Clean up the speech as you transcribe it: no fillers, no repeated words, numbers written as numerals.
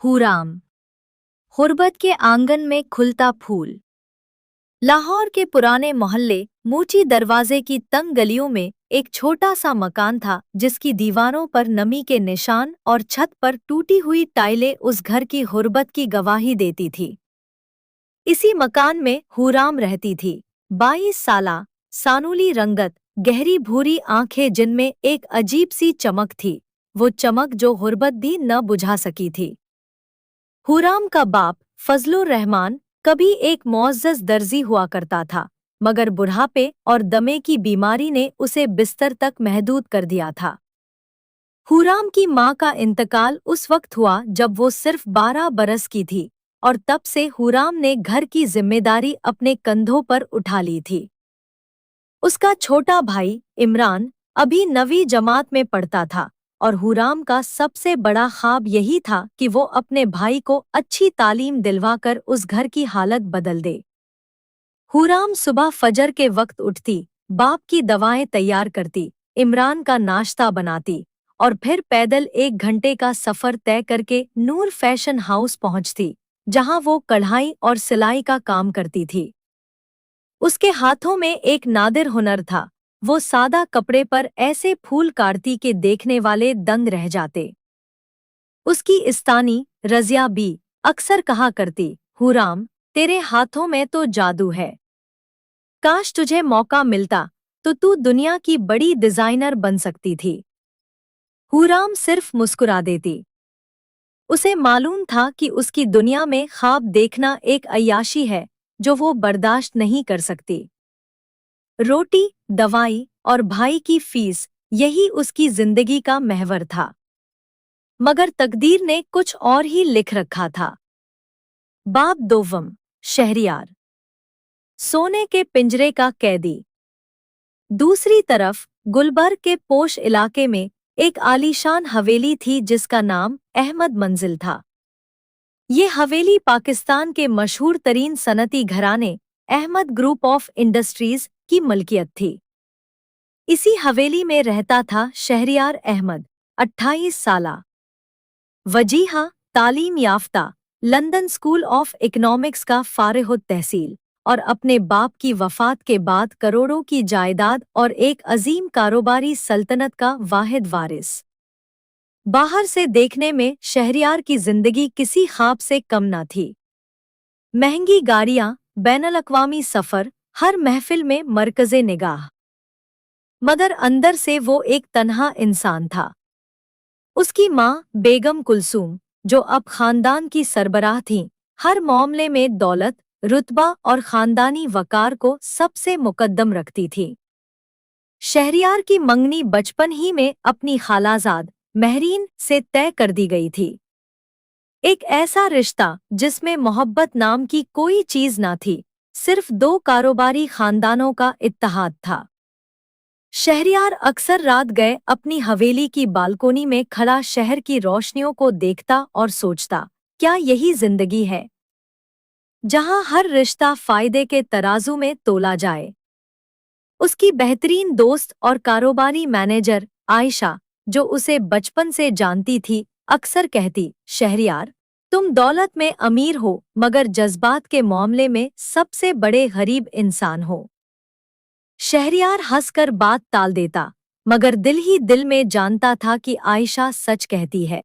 हूराम। गुर्बत के आंगन में खुलता फूल। लाहौर के पुराने मोहल्ले मूची दरवाजे की तंग गलियों में एक छोटा सा मकान था जिसकी दीवारों पर नमी के निशान और छत पर टूटी हुई टाइलें उस घर की गुर्बत की गवाही देती थी। इसी मकान में हूराम रहती थी। 22 साला, सानुली रंगत, गहरी भूरी आंखें जिनमें एक अजीब सी चमक थी, वो चमक जो गुर्बत भी न बुझा सकी थी। हूराम का बाप फजलुर रहमान कभी एक मुअज़्ज़ज़ दर्जी हुआ करता था, मगर बुढ़ापे और दमे की बीमारी ने उसे बिस्तर तक महदूद कर दिया था। हूराम की माँ का इंतकाल उस वक्त हुआ जब वो सिर्फ 12 बरस की थी, और तब से हूराम ने घर की जिम्मेदारी अपने कंधों पर उठा ली थी। उसका छोटा भाई इमरान अभी 9वीं जमात में पढ़ता था, और हूराम का सबसे बड़ा ख्वाब यही था कि वो अपने भाई को अच्छी तालीम दिलवाकर उस घर की हालत बदल दे। हूराम सुबह फजर के वक्त उठती, बाप की दवाएं तैयार करती, इमरान का नाश्ता बनाती और फिर पैदल 1 घंटे का सफर तय करके नूर फैशन हाउस पहुंचती, जहां वो कढ़ाई और सिलाई का काम करती थी। उसके हाथों में एक नादिर हुनर था, वो सादा कपड़े पर ऐसे फूल काटती के देखने वाले दंग रह जाते। उसकी इस्तानी रज़िया बी अक्सर कहा करती, हूराम, तेरे हाथों में तो जादू है। काश तुझे मौका मिलता तो तू दुनिया की बड़ी डिजाइनर बन सकती थी। हूराम सिर्फ मुस्कुरा देती। उसे मालूम था कि उसकी दुनिया में ख्वाब देखना एक अय्याशी है जो वो बर्दाश्त नहीं कर सकती। रोटी, दवाई और भाई की फीस, यही उसकी जिंदगी का महवर था। मगर तकदीर ने कुछ और ही लिख रखा था। बाब दोवम, शहरियार, सोने के पिंजरे का कैदी। दूसरी तरफ गुलबर्ग के पोश इलाके में एक आलीशान हवेली थी जिसका नाम अहमद मंजिल था। ये हवेली पाकिस्तान के मशहूर तरीन सनती घराने अहमद ग्रुप ऑफ इंडस्ट्रीज की मलकियत थी। इसी हवेली में रहता था शहरियार अहमद, 28 साला, वजीहा, तालीम याफ्ता, लंदन स्कूल ऑफ इकोनॉमिक्स का फारिग तहसील, और अपने बाप की वफात के बाद करोड़ों की जायदाद और एक अजीम कारोबारी सल्तनत का वाहिद वारिस। बाहर से देखने में शहरियार की जिंदगी किसी ख्वाब से कम न थी। महंगी गाड़ियां, बैनुल-अक़वामी सफर, हर महफिल में मरकज़े निगाह। मगर अंदर से वो एक तन्हा इंसान था। उसकी माँ बेगम कुलसूम, जो अब खानदान की सरबराह थीं, हर मामले में दौलत, रुतबा और खानदानी वकार को सबसे मुकद्दम रखती थी। शहरियार की मंगनी बचपन ही में अपनी खालाजाद महरीन से तय कर दी गई थी। एक ऐसा रिश्ता जिसमें मोहब्बत नाम की कोई चीज ना थी, सिर्फ 2 कारोबारी खानदानों का इत्तेहाद था। शहरियार अक्सर रात गए अपनी हवेली की बालकोनी में खड़ा शहर की रोशनियों को देखता और सोचता, क्या यही जिंदगी है जहां हर रिश्ता फायदे के तराजू में तोला जाए। उसकी बेहतरीन दोस्त और कारोबारी मैनेजर आयशा, जो उसे बचपन से जानती थी, अक्सर कहती, शहरियार, तुम दौलत में अमीर हो मगर जज्बात के मामले में सबसे बड़े गरीब इंसान हो। शहरियार हंसकर बात टाल देता, मगर दिल ही दिल में जानता था कि आयशा सच कहती है।